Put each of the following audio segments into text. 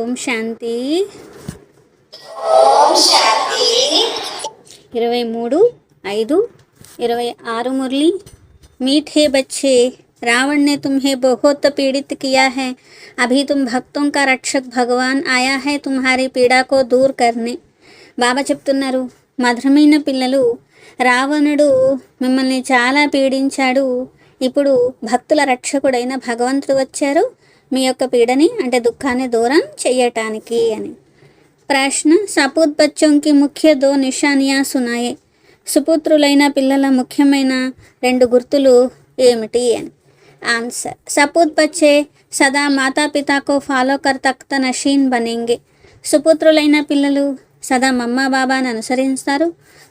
ఓం శాంతి. ఓం శాంతి. 23/5/26 मुरली. मीठे बच्चे, रावण ने तुम्हें बहुत पीड़ित किया है. अभी तुम भक्तों का रक्षक भगवान आया है तुम्हारी पीड़ा को दूर करने. బాబా చెప్తున్నారు, మధురమైన పిల్లలు, రావణుడు మిమ్మల్ని చాలా పీడించాడు. ఇప్పుడు భక్తుల రక్షకుడైన భగవంతుడు వచ్చారు మీ యొక్క పీడని అంటే దుఃఖాన్ని దూరం చెయ్యటానికి అని. ప్రశ్న, సపూత్ బచ్చోं की मुख्य 2 నిశానియా సునాయే. సుపుత్రులైన పిల్లల ముఖ్యమైన 2 గుర్తులు ఏమిటి అని. ఆన్సర్, సపూత్ బచ్చే సదా మాతాపితాకు ఫాలో కర్ తఖ్త నషీన్ బనేంగే. సుపుత్రులైన పిల్లలు సదా మమ్మా బాబాను అనుసరిస్తారు,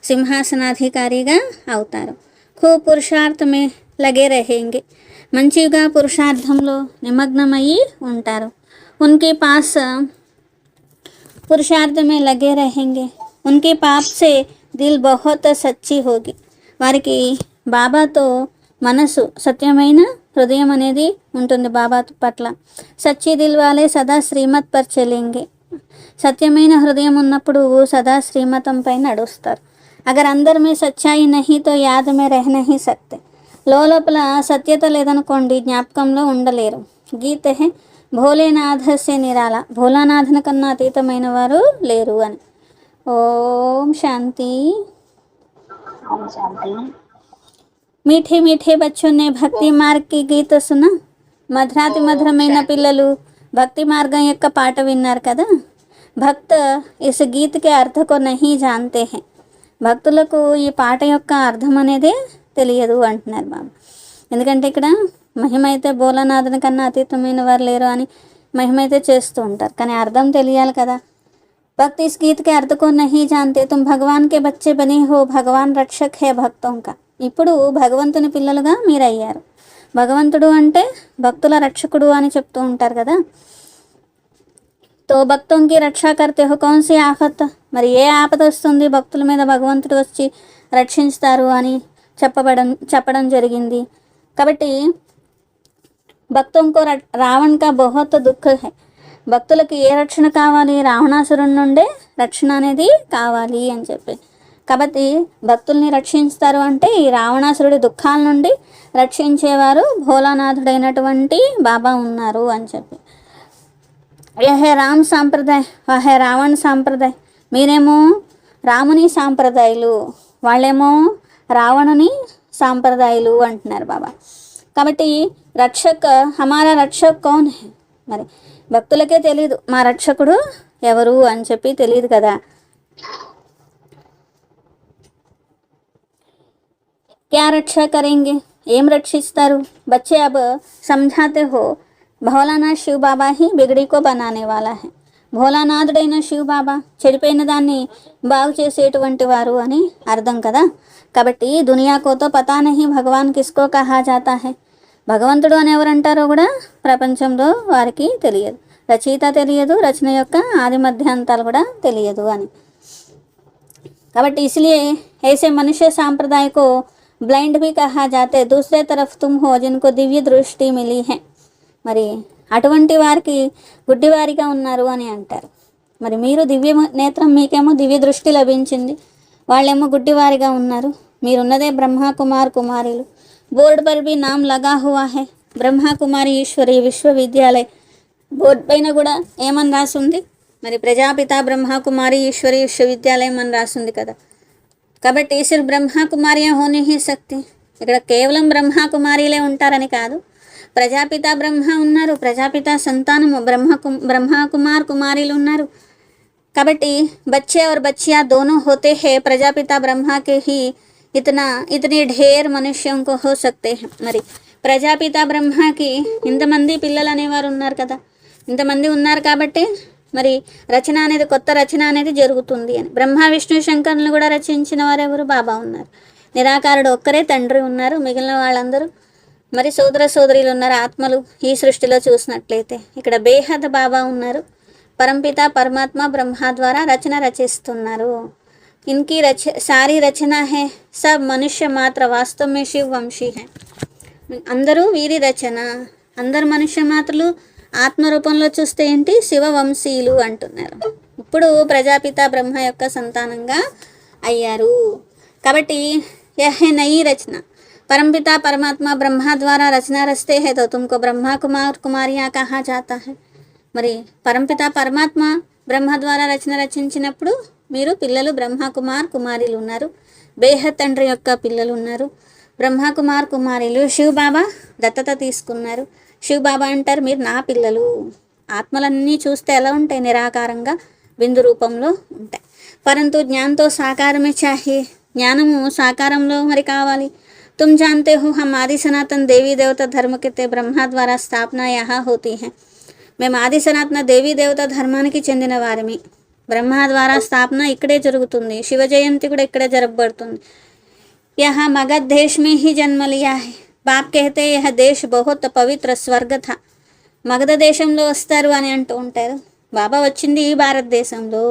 సింహాసనాధికారిగా అవుతారు. ఖూబ్ పురుషార్థమే లగే రహేంగే. మంచిగా పురుషార్థంలో నిమగ్నమయ్యి ఉంటారు. ఉన్కే పాస్ पुरुषार्थ में लगे रहेंगे. उनके पाप से दिल बहुत सच्ची होगी. వారికి బాబాతో మనసు సత్యమైన హృదయం అనేది ఉంటుంది బాబా పట్ల. సచ్చి దిల్ వాలే సదా శ్రీమత్ పర్ చలేంగే. సత్యమైన హృదయం ఉన్నప్పుడు సదా శ్రీమతం పై నడుస్తారు. అగర్ అందర్ మే సచ్చాయి నహీ తో యాద్ మే రహ నహీ సక్తే. లోపల సత్యత లేదనుకోండి జ్ఞాపకంలో ఉండలేరు. గీత హే భోలేనాథస్య నిరాల. భోలానాథన కన్నా అతీతమైన వారు లేరు అని. ఓం శాంతి. ఓం శాంతి. మీఠే మీఠే బచ్చోं ने భక్తి మార్గ్ కి గీత సునా. మధురాతి మధురమైన పిల్లలు భక్తి మార్గం యొక్క పాట విన్నారు కదా. భక్త ఇస్ గీత్ కే అర్థ కో నహీ జాన్తే హై. భక్తులకు ఈ పాట యొక్క అర్థం అనేదే తెలియదు అంటున్నారు బాబా. ఎందుకంటే ఇక్కడ మహిమ అయితే భోలానాథుని కన్నా అతీతమైన వారు లేరు అని మహిమ అయితే చేస్తూ ఉంటారు, కానీ అర్థం తెలియాలి కదా. భక్తి ఇస్ గీత్ కే అర్థ కో నహీ జాన్తే తుమ్ భగవాన్ కే బచ్చే బనే హో భగవాన్ రక్షక్ హే భక్తోం కా. ఇప్పుడు భగవంతుని పిల్లలుగా మీరు అయ్యారు. భగవంతుడు అంటే భక్తుల రక్షకుడు అని చెప్తూ ఉంటారు కదా. తో భక్తోం కి రక్షా కర్తే హో కౌన్ సీ ఆఫత్. మరి ఏ ఆపద వస్తుంది భక్తుల మీద భగవంతుడు వచ్చి రక్షిస్తారు అని చెప్పడం జరిగింది. కాబట్టి భక్తుం కో రావణ్ కా బహుత్ దుఃఖ హై. భక్తులకి ఏ రక్షణ కావాలి? రావణాసురుడి నుండే రక్షణ అనేది కావాలి అని చెప్పి. కాబట్టి భక్తుల్ని రక్షిస్తారు అంటే ఈ రావణాసురుడి దుఃఖాల నుండి రక్షించేవారు భోలానాథుడైనటువంటి బాబా ఉన్నారు అని చెప్పి. యహే రామ్ సాంప్రదాయ్ వహే రావణ్ సాంప్రదాయ్. మీరేమో రాముని సాంప్రదాయాలు, వాళ్ళేమో రావణుని సాంప్రదాయాలు అంటున్నారు బాబా. కాబట్టి రక్షక్ హమారా రక్షక్ కౌన్ హై. మరి భక్తులకే తెలియదు మా రక్షకుడు ఎవరు అని చెప్పి తెలియదు కదా. క్యా రక్షా కరేంగే, ఏం రక్షిస్తారు? బచ్చే అబ్ సమఝాతే హో భోలానాథ్ శివ్ బాబా హీ బిగడి కో బనానే వాలా హై. భోలానాథుడైన శివ్ బాబా చెడిపోయిన దాన్ని బాగు చేసేటువంటి వారు అని అర్థం కదా. కాబట్టి దునియాకోతో పతా నహీ భగవాన్ కిస్కో కహా జాతా హై. భగవంతుడు అని ఎవరంటారో కూడా ప్రపంచంలో వారికి తెలియదు. రచయిత తెలియదు, రచన యొక్క ఆది మధ్యాంతాలు కూడా తెలియదు అని. కాబట్టి ఇస్లియే ऐसे మనుష్య సాంప్రదాయ को ब्लाइंड भी कहा जाते. दूसरे तरफ तुम हो जिनको दिव्य दृष्टि मिली है. మరి అటువంటి వారికి గుడ్డివారిగా ఉన్నారు అని అంటారు. మరి మీరు దివ్య నేత్రం, మీకేమో దివ్య దృష్టి లభించింది, వాళ్ళేమో గుడ్డివారిగా ఉన్నారు. మీరున్నదే బ్రహ్మా కుమార్ కుమారీలు. బోర్డు పర్ భీ నామ్ లగా హువా హై బ్రహ్మా కుమారి ఈశ్వరి విశ్వవిద్యాలయ. బోర్డు పైన కూడా ఏమని రాసుంది? మరి ప్రజాపిత బ్రహ్మా కుమారి ఈశ్వరి విశ్వవిద్యాలయం అని రాసుంది కదా. కాబట్టి సిర్ఫ్ బ్రహ్మా కుమారియా హోనే హీ సక్తి. ఇక్కడ కేవలం బ్రహ్మా కుమారీలే ఉంటారని కాదు, ప్రజాపిత బ్రహ్మ ఉన్నారు, ప్రజాపిత సంతానము బ్రహ్మా కుమార్ కుమారీలు ఉన్నారు. కాబట్టి బచ్చే और बच्चियाँ दोनों होते हैं. ప్రజాపిత బ్రహ్మ के ही इतने ढेर मनुष्यों को हो सकते हैं. మరి ప్రజాపిత బ్రహ్మకి ఇంతమంది పిల్లలు అనేవారు ఉన్నారు కదా. ఇంతమంది ఉన్నారు కాబట్టి మరి రచన అనేది, కొత్త రచన అనేది జరుగుతుంది అని. బ్రహ్మ విష్ణు శంకరులను కూడా రచించిన వారు ఎవరు? బాబా ఉన్నారు. నిరాకారుడు ఒక్కరే తండ్రి ఉన్నారు, మిగిలిన వాళ్ళందరూ మరి సోదర సోదరీలు ఉన్నారు ఆత్మలు. ఈ సృష్టిలో చూసినట్లయితే ఇక్కడ బేహద్ బాబా ఉన్నారు. పరంపిత పరమాత్మ బ్రహ్మ ద్వారా రచన రచిస్తున్నారు. इनकी सारी रचना है. सब मनुष्य मात्र वास्तव में शिव वंशी है. అందరూ వీరి రచన, అందరు మనుష్య మాత్రలు ఆత్మరూపంలో చూస్తే ఏంటి, శివవంశీయులు అంటున్నారు. ఇప్పుడు ప్రజాపిత బ్రహ్మ యొక్క సంతానంగా అయ్యారు. కాబట్టి యహ నయి రచన परमपिता परमात्मा ब्रह्मा द्वारा रचना रचते हैं तो तुमको ब्रह्मा कुमार कुमारियाँ कहा जाता है. మరి పరంపిత పరమాత్మ బ్రహ్మ ద్వారా రచన రచించినప్పుడు మీరు పిల్లలు బ్రహ్మ కుమార్ కుమారీలు ఉన్నారు. బేహత్ తండ్రి యొక్క పిల్లలు ఉన్నారు. బ్రహ్మ కుమార్ కుమారీలు శివ్ బాబా దత్తత తీసుకున్నారు. శివ్ బాబా అంటారు మీరు నా పిల్లలు. ఆత్మలన్నీ చూస్తే ఎలా ఉంటాయి, నిరాకారంగా బిందు రూపంలో ఉంటాయి. పరంతు జ్ఞానంతో సాకారమే చాహే, జ్ఞానము సాకారంలో మరి కావాలి. तुम जानते हो हम आदि सनातन देवी देवता धर्म के ते ब्रह्मा द्वारा स्थापना यहाँ होती है. మేము ఆది సనాతన దేవీ దేవత ధర్మానికి చెందిన వారిమి. బ్రహ్మ ద్వారా స్థాపన ఇక్కడే జరుగుతుంది. శివ జయంతి కూడా ఇక్కడే జరగబడుతుంది. यहाँ मगध देश में ही जन्म लिया है. बाप कहते यह देश बहुत पवित्र स्वर्ग था. మగధ దేశంలో వస్తారు అని అంటూ ఉంటారు. బాబా వచ్చింది ఈ భారతదేశంలో.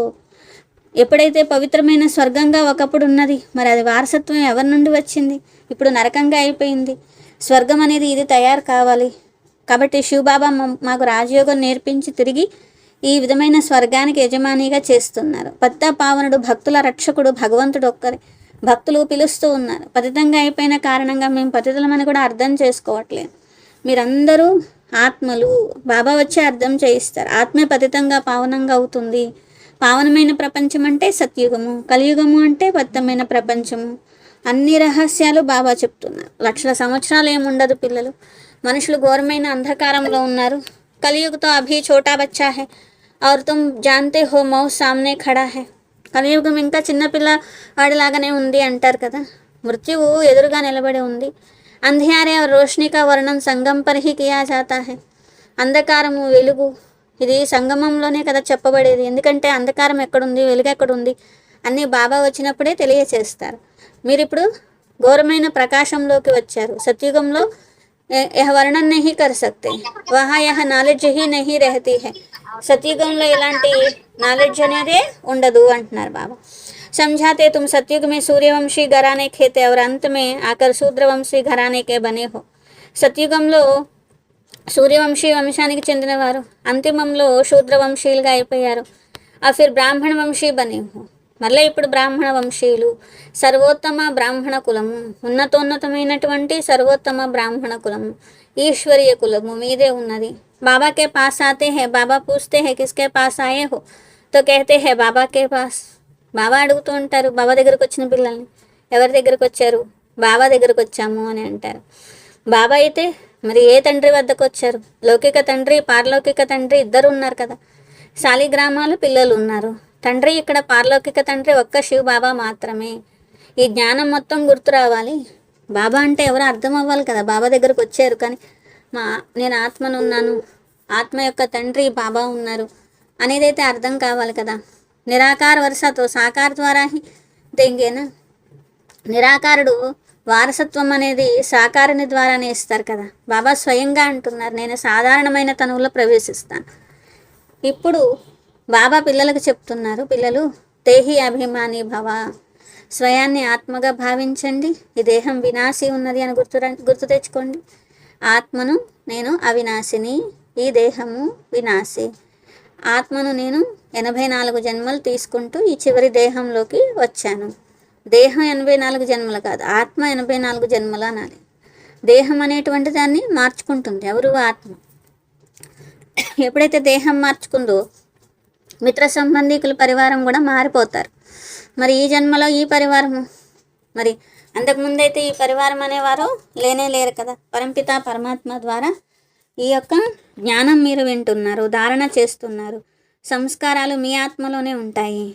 ఎప్పుడైతే పవిత్రమైన స్వర్గంగా ఒకప్పుడు ఉన్నది, మరి అది వారసత్వం ఎవరి నుండి వచ్చింది? ఇప్పుడు నరకంగా అయిపోయింది. స్వర్గం అనేది ఇది తయారు కావాలి. కాబట్టి శివబాబా మాకు రాజయోగం నేర్పించి తిరిగి ఈ విధమైన స్వర్గానికి యజమానిగా చేస్తున్నారు. పత్తా పావనుడు, భక్తుల రక్షకుడు భగవంతుడు ఒక్కరే. భక్తులు పిలుస్తూ ఉన్నారు. పతితంగా అయిపోయిన కారణంగా మేము పతితులమని కూడా అర్థం చేసుకోవట్లేదు. మీరందరూ ఆత్మలు. బాబా వచ్చి అర్థం చేయిస్తారు. ఆత్మే పతితంగా పావనంగా అవుతుంది. పావనమైన ప్రపంచం అంటే సత్యుగము, కలియుగము అంటే పవిత్రమైన ప్రపంచము. అన్ని రహస్యాలు బాబా చెప్తున్నారు. లక్షల సంవత్సరాలు ఏముండదు పిల్లలు. మనుషులు ఘోరమైన అంధకారంలో ఉన్నారు. కలియుగతో అభి చోటా బచ్చా హై और तुम जानते हो మౌత్ సామ్నే ఖడా హై. కలియుగం ఇంకా చిన్నపిల్ల వాడిలాగానే ఉంది అంటారు కదా. మృత్యువు ఎదురుగా నిలబడి ఉంది. అంధియారే और रोशनी का वर्णन संगम पर ही किया जाता है. అంధకారము వెలుగు ఇది సంగమంలోనే కదా చెప్పబడేది. ఎందుకంటే అంధకారం ఎక్కడుంది, వెలుగు ఎక్కడుంది అన్నీ బాబా వచ్చినప్పుడే తెలియచేస్తారు. మీరు ఇప్పుడు ఘోరమైన ప్రకాశంలోకి వచ్చారు. సత్యుగంలో यह वर्णन नहीं कर सकते, वहाँ यह నాలెడ్జ్ ही नहीं रहती है. సత్యుగంలో ఇలాంటి నాలెడ్జ్ అనేదే ఉండదు అంటున్నారు బాబా. समझाते तुम सतयुग में सूर्यवंशी घराने के थे और अंत में आकर शूद्रवंशी घराने के बने हो. సత్యుగంలో సూర్యవంశీ వంశానికి చెందినవారు, అంతిమంలో శూద్రవంశీయులుగా అయిపోయారు. ఆ ఫిర్ బ్రాహ్మణ వంశీ బనే హో. మళ్ళీ ఇప్పుడు బ్రాహ్మణ వంశీయులు. సర్వోత్తమ బ్రాహ్మణ కులము, ఉన్నతోన్నతమైనటువంటి సర్వోత్తమ బ్రాహ్మణ కులము, ఈశ్వరీయ కులము మీదే ఉన్నది. బాబాకే పాస్ ఆతే హే, బాబా పూछते हैं किसके पास आए हो तो कहते हैं బాబా కే పాస్. బాబా అడుగుతూ ఉంటారు బాబా దగ్గరకు వచ్చిన పిల్లల్ని, ఎవరి దగ్గరకు వచ్చారు? బాబా దగ్గరకు వచ్చాము అని అంటారు. బాబా అయితే మరి ఏ తండ్రి వద్దకు వచ్చారు? లౌకిక తండ్రి, పారలౌకిక తండ్రి ఇద్దరు ఉన్నారు కదా. శాలిగ్రామాలు పిల్లలు ఉన్నారు. తండ్రి ఇక్కడ పారలౌకిక తండ్రి ఒక్క శివ్ బాబా మాత్రమే. ఈ జ్ఞానం మొత్తం గుర్తు రావాలి. బాబా అంటే ఎవరో అర్థం అవ్వాలి కదా. బాబా దగ్గరకు వచ్చారు కానీ నేను ఆత్మను ఉన్నాను, ఆత్మ యొక్క తండ్రి బాబా ఉన్నారు అనేదైతే అర్థం కావాలి కదా. నిరాకార వరుసతో సాకార ద్వారా దెంగేనా. నిరాకారుడు వారసత్వం అనేది సాకారుని ద్వారానే ఇస్తారు కదా. బాబా స్వయంగా అంటున్నారు నేను సాధారణమైన తనువులో ప్రవేశిస్తాను. ఇప్పుడు బాబా పిల్లలకు చెప్తున్నారు, పిల్లలు దేహి అభిమాని భవ, స్వయాన్ని ఆత్మగా భావించండి. ఈ దేహం వినాశి ఉన్నది అని గుర్తు తెచ్చుకోండి. ఆత్మను నేను అవినాశిని, ఈ దేహము వినాశి. ఆత్మను నేను 84 జన్మలు తీసుకుంటూ ఈ చివరి దేహంలోకి వచ్చాను. దేహం 84 జన్మలు కాదు, ఆత్మ 84 జన్మలు అనాలి. దేహం అనేటువంటి దాన్ని మార్చుకుంటుంది ఎవరు? ఆత్మ. ఎప్పుడైతే దేహం మార్చుకుందో మిత్ర సంబంధికుల పరివారం కూడా మారిపోతారు. మరి ఈ జన్మలో ఈ పరివారము, మరి అంతకుముందైతే ఈ పరివారం అనేవారు లేనే లేరు కదా. పరంపిత పరమాత్మ ద్వారా ఈ యొక్క జ్ఞానం మీరు వింటున్నారు, ధారణ చేస్తున్నారు. సంస్కారాలు మీ ఆత్మలోనే ఉంటాయి.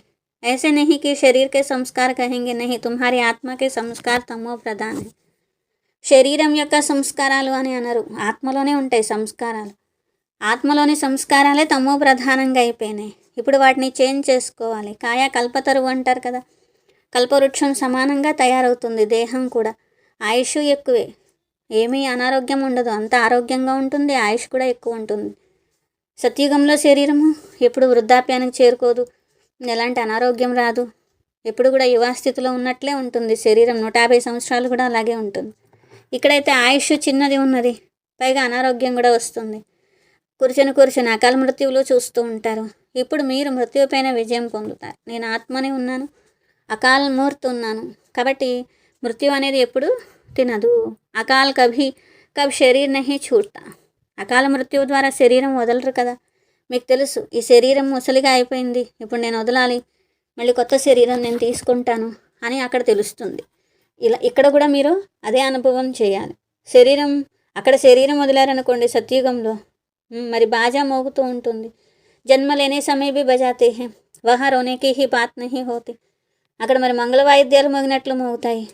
ऐसे नहीं कि शरीर के संस्कार कहेंगे, नहीं, तुम्हारी आत्मा के संस्कार तमो प्रधान है. శరీరం యొక్క సంస్కారాలు అని అనరు, ఆత్మలోనే ఉంటాయి సంస్కారాలు. ఆత్మలోని సంస్కారాలే తమో ప్రధానంగా అయిపోయినాయి. ఇప్పుడు వాటిని చేంజ్ చేసుకోవాలి. కాయ కల్పతరువు అంటారు కదా. కల్పవృక్షం సమానంగా తయారవుతుంది దేహం కూడా. ఆయుష్ ఎక్కువే, ఏమీ అనారోగ్యం ఉండదు, అంత ఆరోగ్యంగా ఉంటుంది, ఆయుష్ కూడా ఎక్కువ ఉంటుంది. సత్యుగంలో శరీరము ఎప్పుడు వృద్ధాప్యానికి చేరుకోదు, ఎలాంటి అనారోగ్యం రాదు, ఎప్పుడు కూడా యువాస్థితిలో ఉన్నట్లే ఉంటుంది శరీరం. 150 సంవత్సరాలు కూడా అలాగే ఉంటుంది. ఇక్కడైతే ఆయుష్ చిన్నది ఉన్నది, పైగా అనారోగ్యం కూడా వస్తుంది. కూర్చొని అకాల మృత్యువులు చూస్తూ ఉంటారు. ఇప్పుడు మీరు మృత్యువుపైన విజయం పొందుతారు. నేను ఆత్మని ఉన్నాను, అకాల మూర్తి ఉన్నాను, కాబట్టి మృత్యు అనేది ఎప్పుడు తినదు. అకాల్ కబ్ శరీర్ నహి ఛూట్తా. అకాల మృత్యువు ద్వారా శరీరం వదలరు కదా. మీకు తెలుసు ఈ శరీరం ముసలిగా అయిపోయింది, ఇప్పుడు నేను వదలాలి, మళ్ళీ కొత్త శరీరం నేను తీసుకుంటాను అని అక్కడ తెలుస్తుంది. ఇక్కడ కూడా మీరు అదే అనుభవం చేయాలి. అక్కడ శరీరం వదిలారనుకోండి సత్యుగంలో, మరి బాజా మోగుతూ ఉంటుంది. జన్మ లేనే సమయ భీ బజాతే హే, వహా రోనేకి హీ బాత్ నహీ హోతి. అక్కడ మరి మంగళ వాయిద్యాలు మోగినట్లు మోగుతాయి.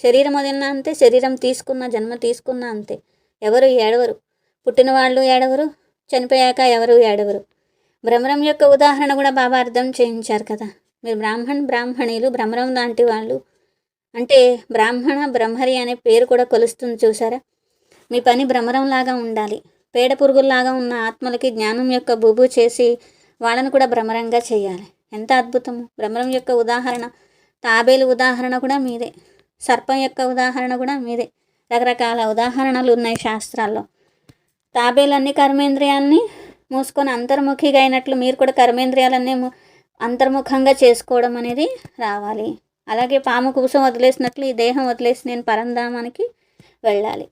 శరీరం వదిలినా అంతే, శరీరం జన్మ తీసుకున్నా అంతే. ఎవరు ఏడవరు, పుట్టిన వాళ్ళు ఏడవరు, చనిపోయాక ఎవరు ఏడవరు. భ్రమరం యొక్క ఉదాహరణ కూడా బాబా అర్థం చేయించారు కదా. మీరు బ్రాహ్మణీలు భ్రమరం లాంటి వాళ్ళు అంటే బ్రహ్మరి అనే పేరు కూడా కొలుస్తుంది చూసారా. మీ పని భ్రమరంలాగా ఉండాలి. పేడ పురుగుల్లాగా ఉన్న ఆత్మలకి జ్ఞానం యొక్క బూబు చేసి వాళ్ళను కూడా భ్రమరంగా చేయాలి. ఎంత అద్భుతము. భ్రమరం యొక్క ఉదాహరణ, తాబేలు ఉదాహరణ కూడా మీదే, సర్పం యొక్క ఉదాహరణ కూడా మీదే. రకరకాల ఉదాహరణలు ఉన్నాయి శాస్త్రాల్లో. తాబేలన్నీ కర్మేంద్రియాలని మూసుకొని అంతర్ముఖిగా అయినట్లు మీరు కూడా కర్మేంద్రియాలన్నీ అంతర్ముఖంగా చేసుకోవడం అనేది రావాలి. అలాగే పాము కూసం వదిలేసినట్లు ఈ దేహం వదిలేసి నేను పరంధామానికి వెళ్ళాలి.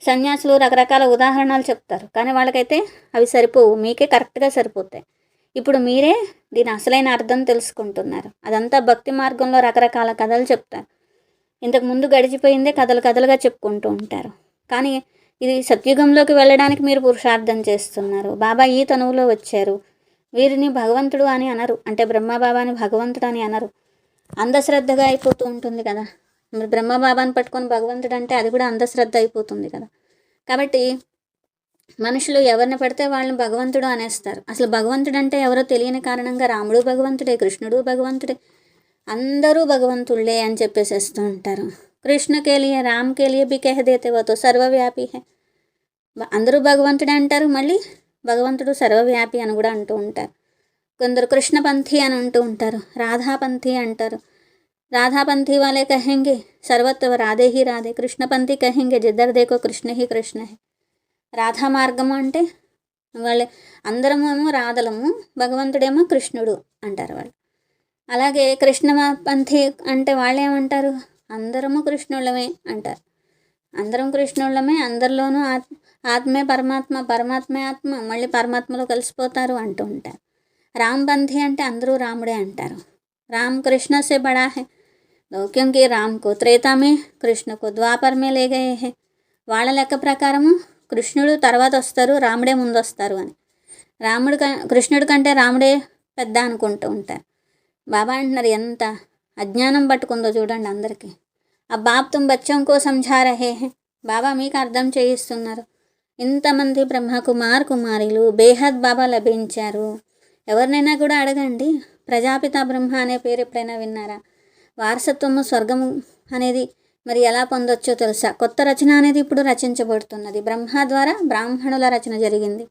సన్యాసులు రకరకాల ఉదాహరణలు చెప్తారు, కానీ వాళ్ళకైతే అవి సరిపోవు, మీకే కరెక్ట్గా సరిపోతాయి. ఇప్పుడు మీరే దీని అసలైన అర్థం తెలుసుకుంటున్నారు. అదంతా భక్తి మార్గంలో రకరకాల కథలు చెప్తారు. ఇంతకు ముందు గడిచిపోయిందే కథలుగా చెప్పుకుంటూ ఉంటారు. కానీ ఇది సత్యుగంలోకి వెళ్ళడానికి మీరు పురుషార్థం చేస్తున్నారు. బాబా ఈ తనువులో వచ్చారు. వీరిని భగవంతుడు అని అనరు, అంటే బ్రహ్మబాబాని భగవంతుడు అని అనరు. అంధశ్రద్ధగా అయిపోతూ ఉంటుంది కదా. మరి బ్రహ్మబాబాని పట్టుకొని భగవంతుడు అంటే అది కూడా అంధశ్రద్ధ అయిపోతుంది కదా. కాబట్టి మనుషులు ఎవరిని పడితే వాళ్ళని భగవంతుడు అనేస్తారు. అసలు భగవంతుడు అంటే ఎవరో తెలియని కారణంగా రాముడు భగవంతుడే, కృష్ణుడు భగవంతుడే, అందరూ భగవంతుళ్ళే అని చెప్పేసేస్తూ ఉంటారు. కృష్ణకే లియే రామ్కే లియే భీ కహ్ దేతే వో తో సర్వవ్యాపి హై. అందరూ భగవంతుడే అంటారు, మళ్ళీ భగవంతుడు సర్వవ్యాపి అని కూడా అంటూ ఉంటారు. కొందరు కృష్ణపంథీ అని అంటూ ఉంటారు, రాధాపంథీ అంటారు. రాధాపంథీ వాళ్ళే కహెంగే సర్వత్వ రాధే హీ రాధే, కృష్ణపంథీ కహెంగే జిద్దర్ దేకో కృష్ణ హీ కృష్ణ హై. రాధా మార్గము అంటే వాళ్ళే అందరము ఏమో రాధలము, భగవంతుడేమో కృష్ణుడు అంటారు వాళ్ళు. అలాగే కృష్ణపంథీ అంటే వాళ్ళు ఏమంటారు, అందరము కృష్ణుళ్ళమే అంటారు. అందరం కృష్ణుళ్ళమే, అందరిలోనూ ఆత్మే పరమాత్మ, పరమాత్మే ఆత్మ, మళ్ళీ పరమాత్మలో కలిసిపోతారు అంటూ ఉంటారు. రామ్పంథీ అంటే అందరూ రాముడే అంటారు. రామ్ కృష్ణ సే బడా హై, క్యోంకి రామ్ కో త్రేతా మే కృష్ణ కో ద్వాపర్ మే లే గయే హై. వాళ్ళ లెక్క ప్రకారము కృష్ణుడు తర్వాత వస్తారు, రాముడే ముందు వస్తారు అని. కృష్ణుడి కంటే రాముడే పెద్ద అనుకుంటూ ఉంటారు. బాబా అంటున్నారు ఎంత అజ్ఞానం పట్టుకుందో చూడండి అందరికీ. అబ్ బాప్ తుమ్ బచ్చోం కో సమఝా రహే హై. బాబా మీకు అర్థం చేయిస్తున్నారు. ఇంతమంది కుమారీలు బేహద్ బాబా లభించారు. ఎవరినైనా కూడా అడగండి, ప్రజాపిత బ్రహ్మ అనే పేరు ఎప్పుడైనా విన్నారా? వారసత్వము స్వర్గము అనేది మరి ఎలా పొందొచ్చో తెలుసా? కొత్త రచన అనేది ఇప్పుడు రచించబడుతున్నది. బ్రహ్మ ద్వారా బ్రాహ్మణుల రచన జరిగింది.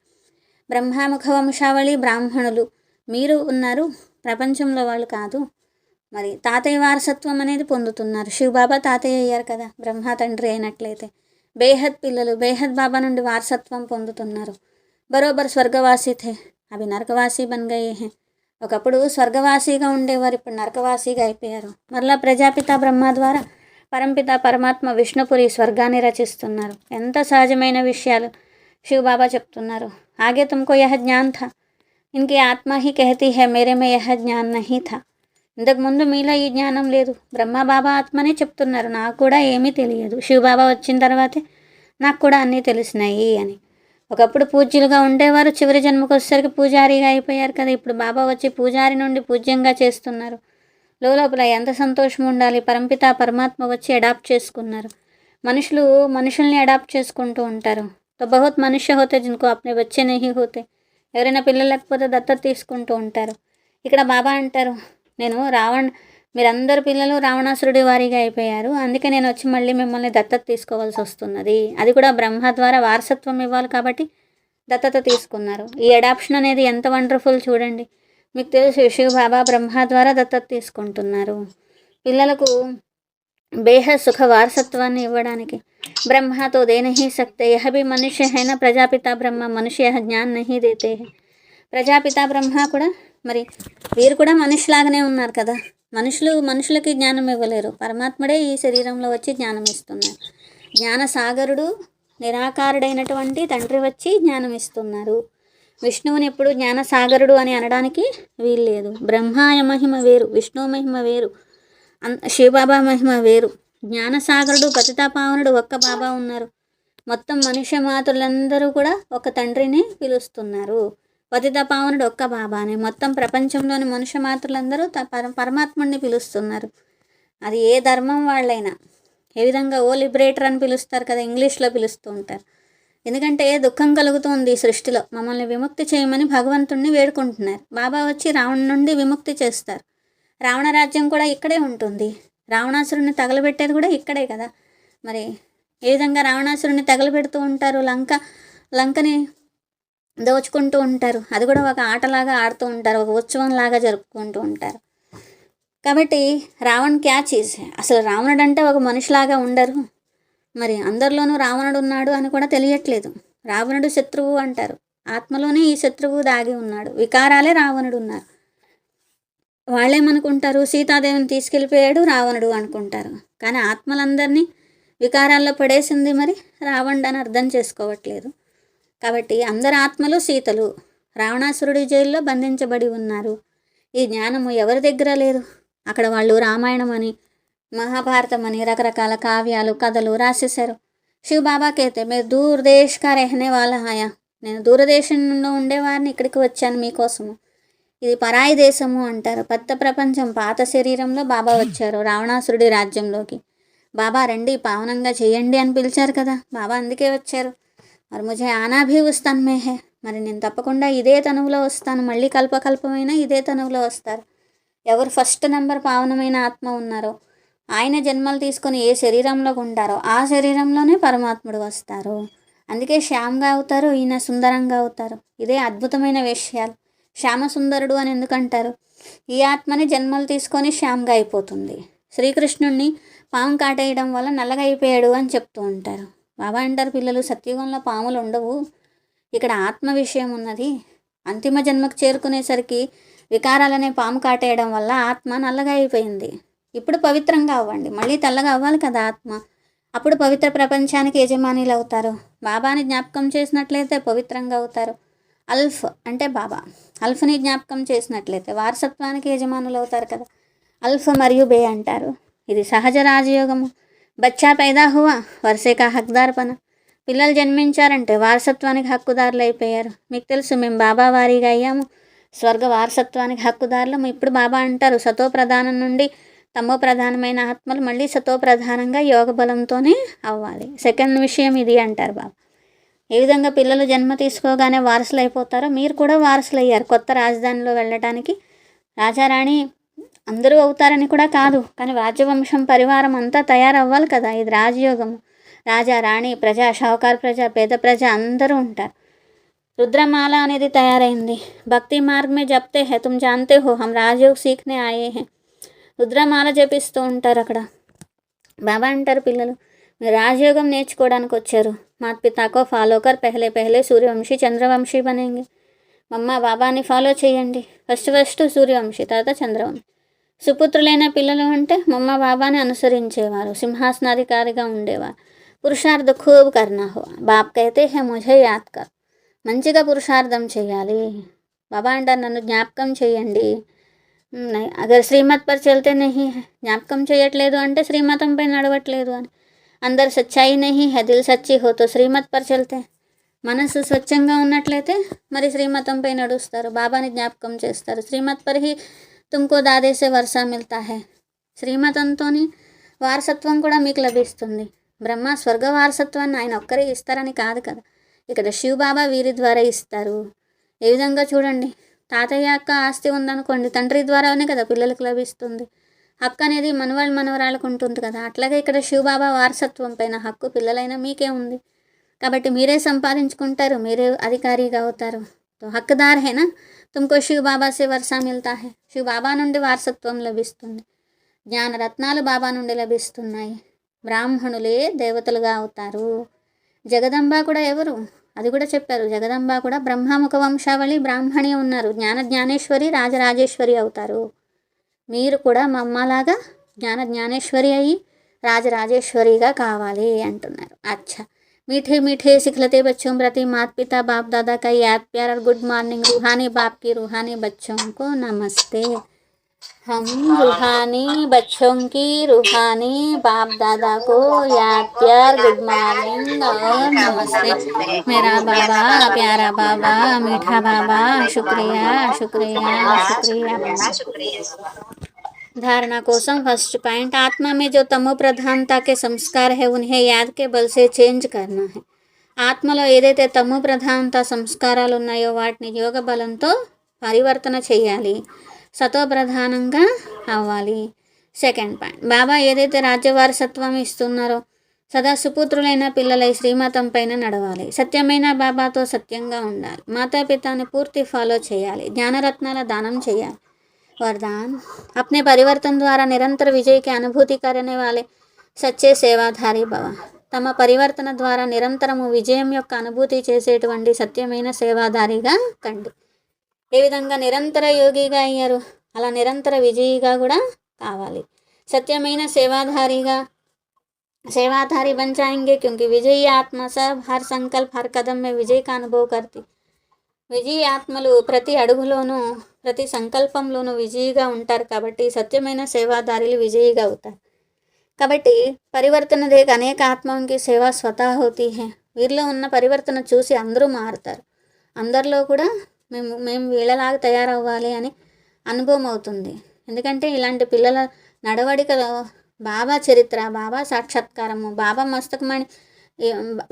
బ్రహ్మముఖ వంశావళి బ్రాహ్మణులు మీరు ఉన్నారు, ప్రపంచంలో వాళ్ళు కాదు. మరి తాతయ్య వారసత్వం అనేది పొందుతున్నారు. శివబాబా తాతయ్య అయ్యారు కదా, బ్రహ్మ తండ్రి అయినట్లయితే బేహద్ పిల్లలు బేహద్ బాబా నుండి వారసత్వం పొందుతున్నారు. బరోబర్ స్వర్గవాసి థే, అవి నరకవాసి బన్ గయే హై. ఒకప్పుడు స్వర్గవాసిగా ఉండేవారు, ఇప్పుడు నరకవాసిగా అయిపోయారు. మరలా ప్రజాపిత బ్రహ్మ ద్వారా పరంపిత పరమాత్మ విష్ణుపురి స్వర్గాన్ని రచిస్తున్నారు. ఎంత సహజమైన విషయాలు శివబాబా చెప్తున్నారు. ఆగే తుమ్కో యహ జ్ఞాన్ థా, ఇన్కి ఆత్మ హీ కహతీ హై మేరే మే యహ జ్ఞాన్ నహీ థా. ఇంతకుముందు మీలో ఈ జ్ఞానం లేదు, బ్రహ్మబాబా ఆత్మనే చెప్తున్నారు, నాకు కూడా ఏమీ తెలియదు, శివబాబా వచ్చిన తర్వాతే నాకు కూడా అన్నీ తెలిసినాయి అని. ఒకప్పుడు పూజ్యులుగా ఉండేవారు, చివరి జన్మకు వచ్చేసరికి పూజారిగా అయిపోయారు కదా. ఇప్పుడు బాబా వచ్చి పూజారి నుండి పూజ్యంగా చేస్తున్నారు. లోపల ఎంత సంతోషం ఉండాలి. పరంపిత పరమాత్మ వచ్చి అడాప్ట్ చేసుకున్నారు. మనుషుల్ని అడాప్ట్ చేసుకుంటూ ఉంటారు. తో బహుత్ మనుష్య హోతే జిన్కో అప్నే బచ్చే నహీ హోతే. ఎవరైనా పిల్లలు లేకపోతే దత్తత తీసుకుంటూ ఉంటారు. ఇక్కడ బాబా అంటారు, మీరందరు పిల్లలు రావణాసురుడి వారిగా అయిపోయారు, అందుకే నేను వచ్చి మళ్ళీ మిమ్మల్ని దత్తత తీసుకోవాల్సి వస్తున్నది. అది కూడా బ్రహ్మ ద్వారా వారసత్వం ఇవ్వాలి కాబట్టి దత్తత తీసుకున్నారు. ఈ అడాప్షన్ అనేది ఎంత వండర్ఫుల్ చూడండి. మీకు తెలుసు శివ బాబా బ్రహ్మ ద్వారా దత్తత తీసుకుంటున్నారు. పిల్లలకు బేహద్ సుఖ వారసత్వాన్ని ఇవ్వడానికి ब्रह्मा तो दे नहीं सकते, यह भी मनुष्य है ना प्रजापिता ब्रह्मा, मनुष्य यह ज्ञान नहीं देते हैं. ప్రజాపిత బ్రహ్మ కూడా మరి వీరు కూడా మనుషులాగానే ఉన్నారు కదా. మనుషులకి జ్ఞానం ఇవ్వలేరు, పరమాత్ముడే ఈ శరీరంలో వచ్చి జ్ఞానం ఇస్తున్నారు. జ్ఞానసాగరుడు నిరాకారుడైనటువంటి తండ్రి వచ్చి జ్ఞానం ఇస్తున్నారు. విష్ణువుని ఎప్పుడు జ్ఞానసాగరుడు అని అనడానికి వీల్లేదు. బ్రహ్మాయ మహిమ వేరు, విష్ణు మహిమ వేరు, శివబాబా మహిమ వేరు. జ్ఞానసాగరుడు పతితాపావనుడు ఒక్క బాబా ఉన్నారు. మొత్తం మనుష్య మాతృలందరూ కూడా ఒక తండ్రిని పిలుస్తున్నారు. పతితపావనుడు ఒక్క బాబానే. మొత్తం ప్రపంచంలోని మనుష్య మాతృలందరూ పరమాత్ముడిని పిలుస్తున్నారు. అది ఏ ధర్మం వాళ్ళైనా. ఏ విధంగా ఓ లిబరేటర్ అని పిలుస్తారు కదా, ఇంగ్లీష్లో పిలుస్తూ ఉంటారు. ఎందుకంటే దుఃఖం కలుగుతోంది సృష్టిలో, మమ్మల్ని విముక్తి చేయమని భగవంతుణ్ణి వేడుకుంటున్నారు. బాబా వచ్చి రావణ నుండి విముక్తి చేస్తారు. రావణ రాజ్యం కూడా ఇక్కడే ఉంటుంది. రావణాసురుని తగలబెట్టేది కూడా ఇక్కడే కదా. మరి ఏ విధంగా రావణాసురుని తగలబెడుతూ ఉంటారు, లంకని దోచుకుంటూ ఉంటారు. అది కూడా ఒక ఆటలాగా ఆడుతూ ఉంటారు, ఒక ఉత్సవంలాగా జరుపుకుంటూ ఉంటారు. కాబట్టి రావణ్ క్యా చీజ్, అసలు రావణుడు అంటే ఒక మనిషిలాగా ఉండరు. మరి అందరిలోనూ రావణుడు ఉన్నాడు అని కూడా తెలియట్లేదు. రావణుడు శత్రువు అంటారు, ఆత్మలోనే ఈ శత్రువు దాగి ఉన్నాడు. వికారాలే రావణుడు ఉన్నారు. వాళ్ళేమనుకుంటారు, సీతాదేవిని తీసుకెళ్ళిపోయాడు రావణుడు అనుకుంటారు. కానీ ఆత్మలందరినీ వికారాల్లో పడేసింది మరి రావణుడు అని అర్థం చేసుకోవట్లేదు. కాబట్టి అందరి ఆత్మలు సీతలు రావణాసురుడి జైల్లో బంధించబడి ఉన్నారు. ఈ జ్ఞానము ఎవరి దగ్గర లేదు. అక్కడ వాళ్ళు రామాయణం అని, మహాభారతం అని రకరకాల కావ్యాలు కథలు రాసేశారు. శివబాబాకైతే మీరు దూరదేశ్ కా రెహనే వాళ్ళ హాయా, నేను దూరదేశంలో ఉండేవారిని ఇక్కడికి వచ్చాను మీకోసము. ఇది పరాయి దేశము అంటారు. పెద్ద ప్రపంచం పాత శరీరంలో బాబా వచ్చారు రావణాసురుడి రాజ్యంలోకి. బాబా రండి పావనంగా చేయండి అని పిలిచారు కదా, బాబా అందుకే వచ్చారు. మరి ముझे ఆనా భీ ఉస్ తన్ మే హై, మరి నేను తప్పకుండా ఇదే తనువులో వస్తాను. మళ్ళీ కల్పకల్పమైన ఇదే తనువులో వస్తారు. ఎవరు ఫస్ట్ నెంబర్ పావనమైన ఆత్మ ఉన్నారో ఆయన జన్మలు తీసుకొని ఏ శరీరంలో ఉంటారో ఆ శరీరంలోనే పరమాత్ముడు వస్తారు. అందుకే శ్యామ్గా అవుతారు, ఈయన సుందరంగా అవుతారు. ఇదే అద్భుతమైన విషయాలు. శ్యామ సుందరుడు అని ఎందుకంటారు? ఈ ఆత్మని జన్మలు తీసుకొని శ్యామ్గా అయిపోతుంది. శ్రీకృష్ణుడిని పాము కాటేయడం వల్ల నల్లగా అయిపోయాడు అని చెప్తూ ఉంటారు. బాబా అంటారు, పిల్లలు సత్యుగంలో పాములు ఉండవు, ఇక్కడ ఆత్మ విషయం ఉన్నది. అంతిమ జన్మకు చేరుకునేసరికి వికారాలనే పాము కాటేయడం వల్ల ఆత్మ నల్లగా అయిపోయింది. ఇప్పుడు పవిత్రంగా అవ్వండి, మళ్ళీ తెల్లగా అవ్వాలి కదా ఆత్మ. అప్పుడు పవిత్ర ప్రపంచానికి యజమానులు అవుతారు. బాబాని జ్ఞాపకం చేసినట్లయితే పవిత్రంగా అవుతారు. అల్ఫ్ అంటే బాబా, అల్ఫ్ని జ్ఞాపకం చేసినట్లయితే వారసత్వానికి యజమానులు అవుతారు కదా. అల్ఫ్ మరియు బే అంటారు. ఇది సహజ రాజయోగము. బచ్చా పైదా హువా వర్షే కా హక్దార్ పన, పిల్లలు జన్మించారంటే వారసత్వానికి హక్కుదారులు అయిపోయారు. మీకు తెలుసు, మేము బాబా వారీగా అయ్యాము, స్వర్గ వారసత్వానికి హక్కుదారులు. ఇప్పుడు బాబా అంటారు, సతో ప్రధానం నుండి తమో ప్రధానమైన ఆత్మలు మళ్ళీ సతో ప్రధానంగా యోగ బలంతోనే అవ్వాలి. సెకండ్ విషయం ఇది అంటారు బాబా. ఏ విధంగా పిల్లలు జన్మ తీసుకోగానే వారసులు అయిపోతారో మీరు కూడా వారసులు అయ్యారు. కొత్త రాజధానిలో వెళ్ళటానికి రాజారాణి అందరూ అవుతారని కూడా కాదు, కానీ రాజ్యవంశం పరివారం అంతా తయారవ్వాలి కదా. ఇది రాజయోగము. రాజా, రాణి, ప్రజ, షావుకార్ ప్రజ, పేద ప్రజ అందరూ ఉంటారు. రుద్రమాల అనేది తయారైంది. భక్తి మార్గ్ మే జప్తే హై తుమ్ జాన్తే హో హమ్ రాజయోగ్ సీఖ్నే ఆయే హై. రుద్రమాల జపిస్తూ ఉంటారు అక్కడ. బాబా అంటారు, పిల్లలు మీరు రాజయోగం నేర్చుకోవడానికి వచ్చారు. మాత పితాకో ఫాలో కర్ పెహలే పెహలే సూర్యవంశీ చంద్రవంశీ బనేంగే. మమ్మ బాబాని ఫాలో చేయండి. ఫస్ట్ సూర్యవంశీ, తర్వాత చంద్రవంశీ. సుపుత్రులైన పిల్లలు అంటే మమ్మ బాబాని అనుసరించేవారు, సింహాసనాధికారిగా ఉండేవారు. పురుషార్థ ఖూబ్ కర్నా హో, బాప్ కైతే హే ముఝే యాద్ కర్. మంచిగా పురుషార్థం చేయాలి. బాబా అంటారు, నన్ను జ్ఞాపకం చేయండి. అగర్ శ్రీమత్ పర్ చల్తే నహీ హై, జ్ఞాపకం చేయట్లేదు అంటే శ్రీమతంపై నడవట్లేదు అని. అందరు సచ్చాయి నహీ హై, దిల్ సచ్చి హో తో శ్రీమత్ పర్ చల్తే. మనసు స్వచ్ఛంగా ఉన్నట్లయితే మరి శ్రీమతంపై నడుస్తారు, బాబాని జ్ఞాపకం చేస్తారు. శ్రీమత్ పర్ హీ తుమ్కో దాదేసే వర్షా మిల్తా హై. శ్రీమతంతోని వారసత్వం కూడా మీకు లభిస్తుంది. బ్రహ్మ స్వర్గ వారసత్వాన్ని ఆయన ఒక్కరే ఇస్తారని కాదు కదా, ఇక్కడ శివబాబా వీరి ద్వారా ఇస్తారు. ఏ విధంగా చూడండి, తాతయ్య అక్క ఆస్తి ఉందనుకోండి, తండ్రి ద్వారానే కదా పిల్లలకు లభిస్తుంది. హక్కు అనేది మనవరాళ్ళకు ఉంటుంది కదా. అట్లాగే ఇక్కడ శివబాబా వారసత్వం పైన హక్కు పిల్లలైన మీకే ఉంది. కాబట్టి మీరే సంపాదించుకుంటారు, మీరే అధికారిగా అవుతారు. తో హక్కుదార్ హేనా తుమ్కో శివబాబా సే వర్షా మిల్తా హై. శివబాబా నుండి వారసత్వం లభిస్తుంది. జ్ఞాన రత్నాలు బాబా నుండి లభిస్తున్నాయి. బ్రాహ్మణులే దేవతలుగా అవుతారు. జగదంబ కూడా ఎవరు, అది కూడా చెప్పారు. జగదంబ కూడా బ్రహ్మముఖ వంశావళి బ్రాహ్మణి ఉన్నారు. జ్ఞానేశ్వరి రాజరాజేశ్వరి అవుతారు. మీరు కూడా మా అమ్మలాగా జ్ఞానేశ్వరి అయ్యి రాజరాజేశ్వరిగా కావాలి అంటున్నారు. అచ్చా, मीठे मीठे सिखलते बच्चों प्रति माता पिता बाप दादा का याद प्यार और गुड मॉर्निंग। रूहानी बाप की रूहानी बच्चों को नमस्ते। हम रूहानी बच्चों की रूहानी बाप दादा को याद प्यार गुड मॉर्निंग और नमस्ते। मेरा बाबा, प्यारा बाबा, मीठा बाबा, शुक्रिया शुक्रिया शुक्रिया। धारणा कोसम फर्स्ट पॉइंट, आत्मा में जो तमो प्रधानता के संस्कार है उन्हें याद के बल से चेंज करना है। ఆత్మలో ఏదైతే తమో ప్రధానత సంస్కారాలు ఉన్నాయో వాటిని యోగ బలంతో పరివర్తన చేయాలి, సతో ప్రధానంగా అవ్వాలి. సెకండ్ పాయింట్, బాబా ఏదైతే రాజ్యవారసత్వం ఇస్తున్నారో సదా సుపుత్రులైన పిల్లలై శ్రీమతం పైన నడవాలి. సత్యమైన బాబాతో సత్యంగా ఉండాలి. మాతాపితాని పూర్తి ఫాలో చేయాలి. జ్ఞానరత్నాల దానం చేయాలి. वरदान, अपने परिवर्तन द्वारा निरंतर विजय की अनुभूति करने वाले सच्चे सेवाधारी भव। తమ పరివర్తన ద్వారా నిరంతరము విజయం యొక్క అనుభూతి చేసేటువంటి సత్యమైన సేవాదారిగా కండి. ఏ విధంగా నిరంతర యోగిగా అయ్యారు అలా నిరంతర విజయిగా కూడా కావాలి. సత్యమైన सेवाधारी बन जाएंगे क्योंकि विजयी आत्मा सब हर संकल्प हर कदम में विजय का अनुभव करती. విజయీ ఆత్మలు ప్రతి అడుగులోనూ ప్రతి సంకల్పంలోనూ విజయిగా ఉంటారు. కాబట్టి సత్యమైన సేవాదారులు విజయిగా అవుతారు. కాబట్టి పరివర్తన దేక అనేక ఆత్మకి సేవ స్వతహా హోతీ హై. వీరిలో ఉన్న పరివర్తన చూసి అందరూ మారుతారు. అందరిలో కూడా మేము వీళ్ళలాగా తయారవ్వాలి అని అనుభవం అవుతుంది. ఎందుకంటే ఇలాంటి పిల్లల నడవడికలో బాబా చరిత్ర, బాబా సాక్షాత్కారము, బాబా మస్తకమణి,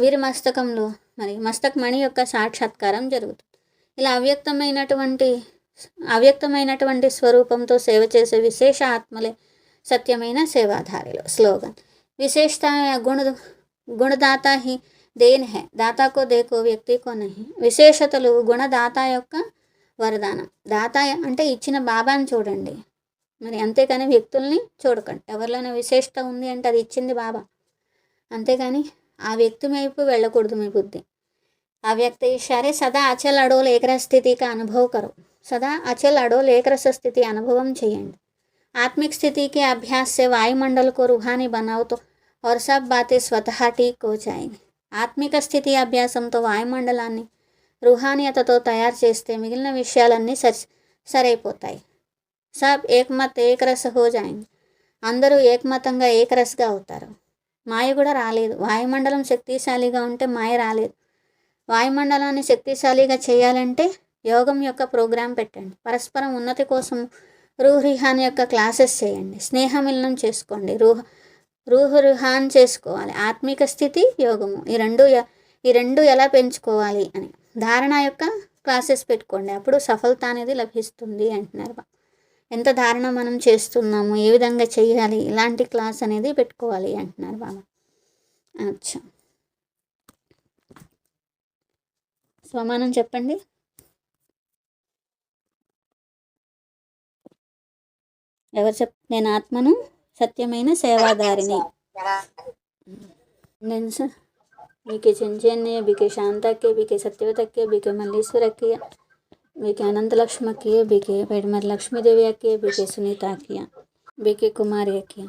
వీరి మస్తకంలో మరి మస్తకమణి యొక్క సాక్షాత్కారం జరుగుతుంది. ఇలా అవ్యక్తమైనటువంటి స్వరూపంతో సేవ చేసే విశేష ఆత్మలే సత్యమైన సేవాధారిలో. స్లోగన్, విశేషత గుణదాత హి దేన్ హై, దాతాకో దేకో వ్యక్తికో నహి. విశేషతలు గుణదాత యొక్క వరదానం. దాత అంటే ఇచ్చిన బాబాని చూడండి, మరి అంతేకాని వ్యక్తుల్ని చూడకండి. ఎవరిలోనే విశేషత ఉంది అంటే అది ఇచ్చింది బాబా, అంతేకాని ఆ వ్యక్తి వైపు వెళ్ళకూడదు మీ బుద్ధి. अव्यक्त इशारे सदा अचल अडोल एकरस स्थिति का अनुभव करो. सदा अचल अडोल एकरस स्थिति अनुभवम చేయండి. आत्मिक स्थिति के अभ्यास से वायुमंडल को रूहानी बनाओ तो और सब बातें स्वतः ठीक हो जाएंगी. ఆత్మిక స్థితి అభ్యాసంతో వాయుమండలాన్ని రూహానియతతో తయారు చేస్తే మిగిలిన విషయాలన్నీ సరైపోతాయి. సబ్ ఏకమత్ ఏకరస్ హో జాయింగ్. అందరూ ఏకమతంగా ఏకరస్గా అవుతారు. మాయ కూడా రాలేదు. వాయుమండలం శక్తిశాలిగా ఉంటే మాయ రాలేదు. వాయుమండలాన్ని శక్తిశాలిగా చేయాలంటే యోగం యొక్క ప్రోగ్రాం పెట్టండి. పరస్పరం ఉన్నతి కోసం రూహ్-రిహాన్ యొక్క క్లాసెస్ చేయండి. స్నేహమిలనం చేసుకోండి. రూహ్-రిహాన్ చేసుకోవాలి. ఆత్మిక స్థితి, యోగము ఈ రెండు ఎలా పెంచుకోవాలి అని ధారణ యొక్క క్లాసెస్ పెట్టుకోండి. అప్పుడు సఫలత అనేది లభిస్తుంది అంటున్నారు. ఎంత ధారణ మనం చేస్తున్నాము, ఏ విధంగా చేయాలి, ఇలాంటి క్లాస్ అనేది పెట్టుకోవాలి అంటున్నారు బాబా. అచ్చా, స్వమానం చెప్పండి. నేను ఆత్మను, సత్యమైన సేవాదారిని. నేను సార్ बीके चंचन्य, बीके शांतक्य, बीके सत्यवतक्य, बीके मल्लीश्वरक्य, बीके अनंत लक्ष्मक्य, बीके पेडमर लक्ष्मी देवी अक्य, बीके सुनीता अक्य, बीके कुमारी अक्य.